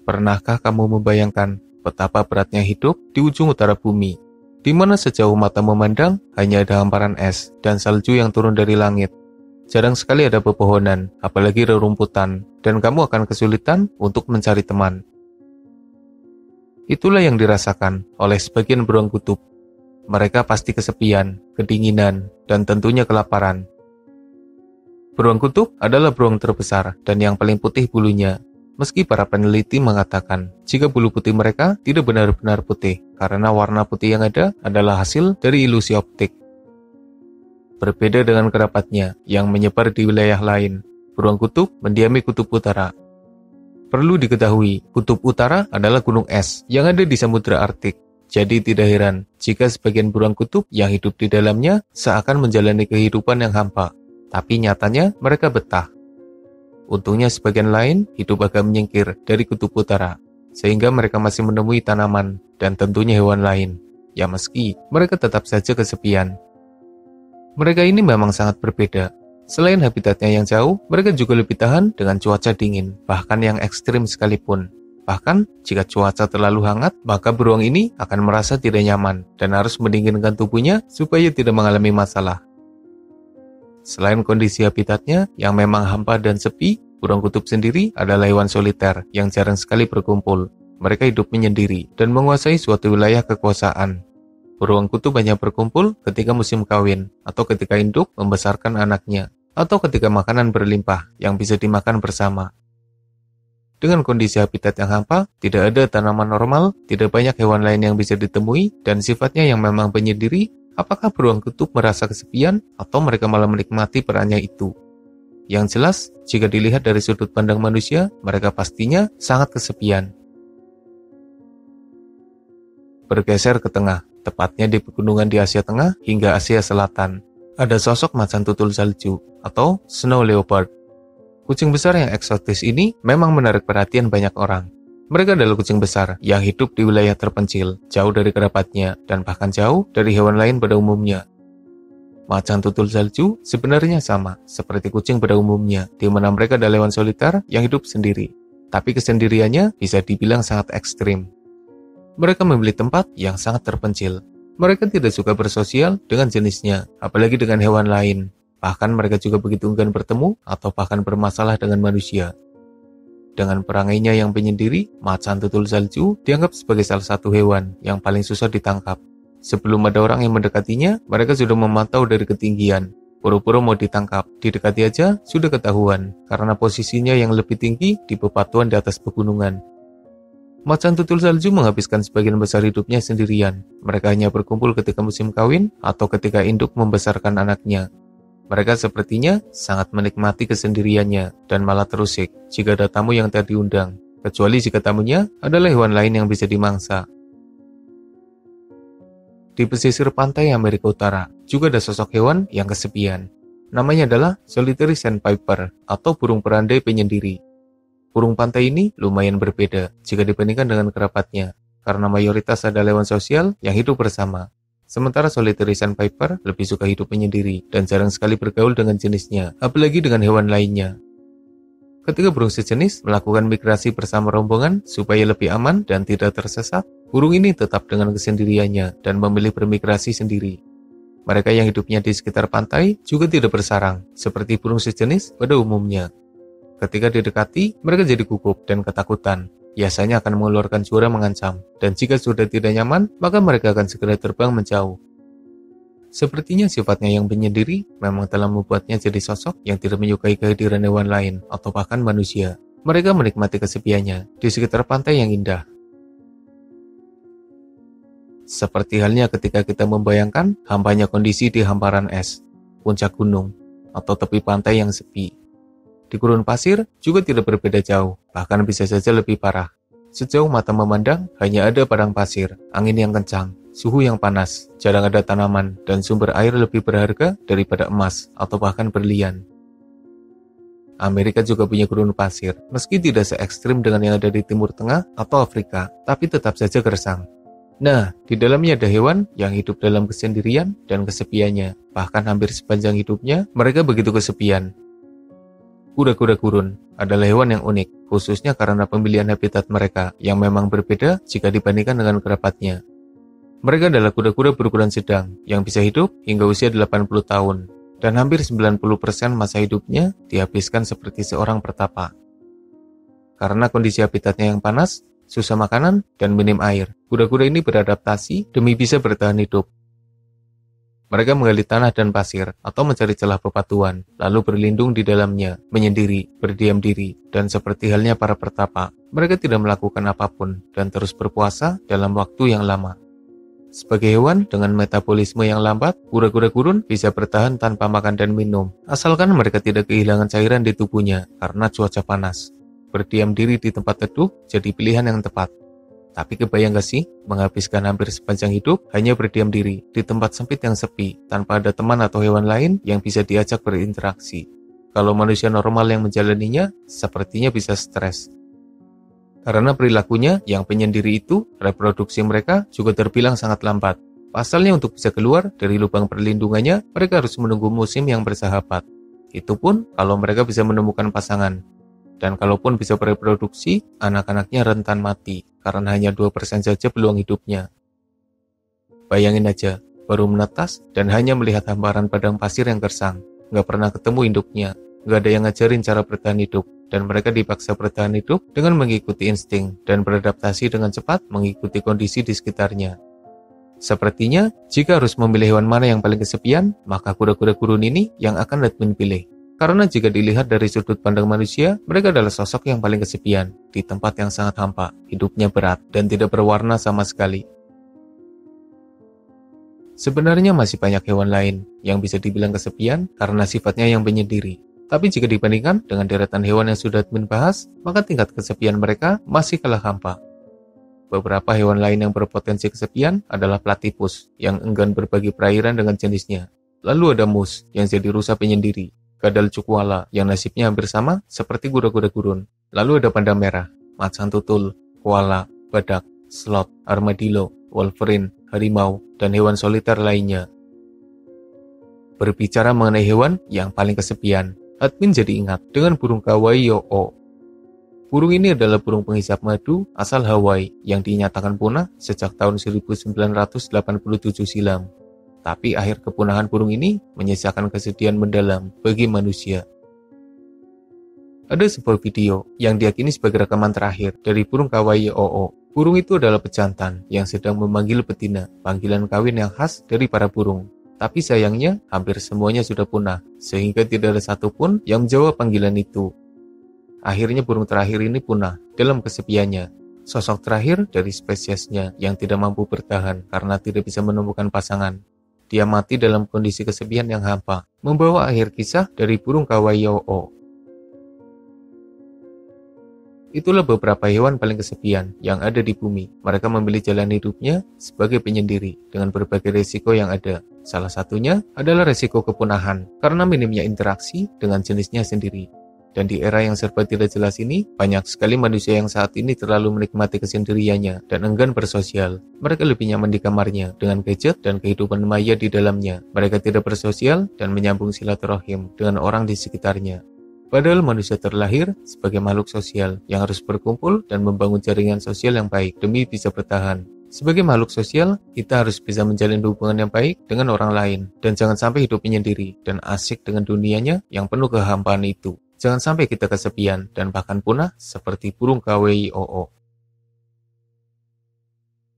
Pernahkah kamu membayangkan betapa beratnya hidup di ujung utara bumi, di mana sejauh mata memandang hanya ada hamparan es dan salju yang turun dari langit? Jarang sekali ada pepohonan, apalagi rerumputan, dan kamu akan kesulitan untuk mencari teman. Itulah yang dirasakan oleh sebagian beruang kutub. Mereka pasti kesepian, kedinginan, dan tentunya kelaparan. Beruang kutub adalah beruang terbesar dan yang paling putih bulunya. Meski para peneliti mengatakan jika bulu putih mereka tidak benar-benar putih karena warna putih yang ada adalah hasil dari ilusi optik. Berbeda dengan kerabatnya yang menyebar di wilayah lain, beruang kutub mendiami kutub utara. Perlu diketahui, kutub utara adalah gunung es yang ada di Samudra Arktik. Jadi tidak heran jika sebagian beruang kutub yang hidup di dalamnya seakan menjalani kehidupan yang hampa. Tapi nyatanya mereka betah. Untungnya sebagian lain hidup agak menyingkir dari kutub utara, sehingga mereka masih menemui tanaman dan tentunya hewan lain. Ya meski mereka tetap saja kesepian. Mereka ini memang sangat berbeda. Selain habitatnya yang jauh, mereka juga lebih tahan dengan cuaca dingin, bahkan yang ekstrim sekalipun. Bahkan jika cuaca terlalu hangat, maka beruang ini akan merasa tidak nyaman dan harus mendinginkan tubuhnya supaya tidak mengalami masalah. Selain kondisi habitatnya yang memang hampa dan sepi, burung kutub sendiri adalah hewan soliter yang jarang sekali berkumpul. Mereka hidup menyendiri dan menguasai suatu wilayah kekuasaan. Burung kutub hanya berkumpul ketika musim kawin, atau ketika induk membesarkan anaknya, atau ketika makanan berlimpah yang bisa dimakan bersama. Dengan kondisi habitat yang hampa, tidak ada tanaman normal, tidak banyak hewan lain yang bisa ditemui, dan sifatnya yang memang penyendiri. Apakah beruang kutub merasa kesepian atau mereka malah menikmati perannya itu? Yang jelas, jika dilihat dari sudut pandang manusia, mereka pastinya sangat kesepian. Bergeser ke tengah, tepatnya di pegunungan di Asia Tengah hingga Asia Selatan, ada sosok macan tutul salju atau snow leopard. Kucing besar yang eksotis ini memang menarik perhatian banyak orang. Mereka adalah kucing besar yang hidup di wilayah terpencil, jauh dari kerabatnya, dan bahkan jauh dari hewan lain pada umumnya. Macan tutul salju sebenarnya sama seperti kucing pada umumnya, di mana mereka adalah hewan soliter yang hidup sendiri. Tapi kesendiriannya bisa dibilang sangat ekstrim. Mereka memilih tempat yang sangat terpencil. Mereka tidak suka bersosial dengan jenisnya, apalagi dengan hewan lain. Bahkan mereka juga begitu enggan bertemu atau bahkan bermasalah dengan manusia. Dengan perangainya yang penyendiri, macan tutul salju dianggap sebagai salah satu hewan yang paling susah ditangkap. Sebelum ada orang yang mendekatinya, mereka sudah memantau dari ketinggian. Pura-pura mau ditangkap, didekati aja sudah ketahuan, karena posisinya yang lebih tinggi di bebatuan di atas pegunungan. Macan tutul salju menghabiskan sebagian besar hidupnya sendirian. Mereka hanya berkumpul ketika musim kawin atau ketika induk membesarkan anaknya. Mereka sepertinya sangat menikmati kesendiriannya dan malah terusik jika ada tamu yang tak diundang, kecuali jika tamunya adalah hewan lain yang bisa dimangsa. Di pesisir pantai Amerika Utara juga ada sosok hewan yang kesepian. Namanya adalah solitary sandpiper atau burung perandai penyendiri. Burung pantai ini lumayan berbeda jika dibandingkan dengan kerabatnya, karena mayoritas adalah hewan sosial yang hidup bersama. Sementara solitary sandpiper lebih suka hidup menyendiri dan jarang sekali bergaul dengan jenisnya, apalagi dengan hewan lainnya. Ketika burung sejenis melakukan migrasi bersama rombongan supaya lebih aman dan tidak tersesat, burung ini tetap dengan kesendiriannya dan memilih bermigrasi sendiri. Mereka yang hidupnya di sekitar pantai juga tidak bersarang, seperti burung sejenis pada umumnya. Ketika didekati, mereka jadi gugup dan ketakutan. Biasanya akan mengeluarkan suara mengancam, dan jika sudah tidak nyaman, maka mereka akan segera terbang menjauh. Sepertinya sifatnya yang penyendiri memang telah membuatnya jadi sosok yang tidak menyukai kehadiran hewan lain atau bahkan manusia. Mereka menikmati kesepiannya di sekitar pantai yang indah. Seperti halnya ketika kita membayangkan hampanya kondisi di hamparan es, puncak gunung, atau tepi pantai yang sepi. Di gurun pasir juga tidak berbeda jauh, bahkan bisa saja lebih parah. Sejauh mata memandang, hanya ada padang pasir, angin yang kencang, suhu yang panas, jarang ada tanaman, dan sumber air lebih berharga daripada emas atau bahkan berlian. Amerika juga punya gurun pasir, meski tidak se-ekstrim dengan yang ada di Timur Tengah atau Afrika, tapi tetap saja gersang. Nah, di dalamnya ada hewan yang hidup dalam kesendirian dan kesepiannya, bahkan hampir sepanjang hidupnya, mereka begitu kesepian. Kuda-kuda gurun adalah hewan yang unik, khususnya karena pemilihan habitat mereka yang memang berbeda jika dibandingkan dengan kerabatnya. Mereka adalah kuda-kuda berukuran sedang yang bisa hidup hingga usia 80 tahun, dan hampir 90% masa hidupnya dihabiskan seperti seorang pertapa. Karena kondisi habitatnya yang panas, susah makanan, dan minim air, kuda-kuda ini beradaptasi demi bisa bertahan hidup. Mereka menggali tanah dan pasir atau mencari celah bebatuan, lalu berlindung di dalamnya, menyendiri, berdiam diri, dan seperti halnya para pertapa, mereka tidak melakukan apapun dan terus berpuasa dalam waktu yang lama. Sebagai hewan dengan metabolisme yang lambat, kuda-kuda gurun bisa bertahan tanpa makan dan minum, asalkan mereka tidak kehilangan cairan di tubuhnya karena cuaca panas. Berdiam diri di tempat teduh jadi pilihan yang tepat. Tapi kebayang gak sih, menghabiskan hampir sepanjang hidup hanya berdiam diri di tempat sempit yang sepi, tanpa ada teman atau hewan lain yang bisa diajak berinteraksi. Kalau manusia normal yang menjalaninya, sepertinya bisa stres. Karena perilakunya yang penyendiri itu, reproduksi mereka juga terbilang sangat lambat. Pasalnya untuk bisa keluar dari lubang perlindungannya, mereka harus menunggu musim yang bersahabat. Itu pun kalau mereka bisa menemukan pasangan. Dan kalaupun bisa bereproduksi, anak-anaknya rentan mati, karena hanya 2% saja peluang hidupnya. Bayangin aja, baru menetas dan hanya melihat hamparan padang pasir yang gersang. Nggak pernah ketemu induknya, nggak ada yang ngajarin cara bertahan hidup, dan mereka dipaksa bertahan hidup dengan mengikuti insting dan beradaptasi dengan cepat mengikuti kondisi di sekitarnya. Sepertinya, jika harus memilih hewan mana yang paling kesepian, maka kuda-kuda gurun ini yang akan Edwin pilih. Karena jika dilihat dari sudut pandang manusia, mereka adalah sosok yang paling kesepian, di tempat yang sangat hampa, hidupnya berat, dan tidak berwarna sama sekali. Sebenarnya masih banyak hewan lain yang bisa dibilang kesepian karena sifatnya yang penyendiri. Tapi jika dibandingkan dengan deretan hewan yang sudah Edwin bahas, maka tingkat kesepian mereka masih kalah hampa. Beberapa hewan lain yang berpotensi kesepian adalah platypus, yang enggan berbagi perairan dengan jenisnya. Lalu ada moose, yang jadi rusa penyendiri. Kadal cukuala yang nasibnya hampir sama seperti kuda-kuda gurun. Lalu ada panda merah, macan tutul, koala, badak, sloth, armadillo, wolverine, harimau, dan hewan soliter lainnya. Berbicara mengenai hewan yang paling kesepian, Edwin jadi ingat dengan burung Kawaiʻō. Burung ini adalah burung penghisap madu asal Hawaii yang dinyatakan punah sejak tahun 1987 silam. Tapi akhir kepunahan burung ini menyisakan kesedihan mendalam bagi manusia. Ada sebuah video yang diyakini sebagai rekaman terakhir dari burung Kawaiʻō. Burung itu adalah pejantan yang sedang memanggil betina, panggilan kawin yang khas dari para burung. Tapi sayangnya hampir semuanya sudah punah, sehingga tidak ada satupun yang menjawab panggilan itu. Akhirnya burung terakhir ini punah dalam kesepiannya. Sosok terakhir dari spesiesnya yang tidak mampu bertahan karena tidak bisa menemukan pasangan. Dia mati dalam kondisi kesepian yang hampa, membawa akhir kisah dari burung Kawaiʻō. Itulah beberapa hewan paling kesepian yang ada di bumi. Mereka memilih jalan hidupnya sebagai penyendiri dengan berbagai risiko yang ada. Salah satunya adalah risiko kepunahan karena minimnya interaksi dengan jenisnya sendiri. Dan di era yang serba tidak jelas ini, banyak sekali manusia yang saat ini terlalu menikmati kesendiriannya dan enggan bersosial. Mereka lebih nyaman di kamarnya dengan gadget dan kehidupan maya di dalamnya. Mereka tidak bersosial dan menyambung silaturahim dengan orang di sekitarnya. Padahal manusia terlahir sebagai makhluk sosial yang harus berkumpul dan membangun jaringan sosial yang baik demi bisa bertahan. Sebagai makhluk sosial, kita harus bisa menjalin hubungan yang baik dengan orang lain dan jangan sampai hidup menyendiri dan asik dengan dunianya yang penuh kehampaan itu. Jangan sampai kita kesepian dan bahkan punah seperti burung Kawaiʻō.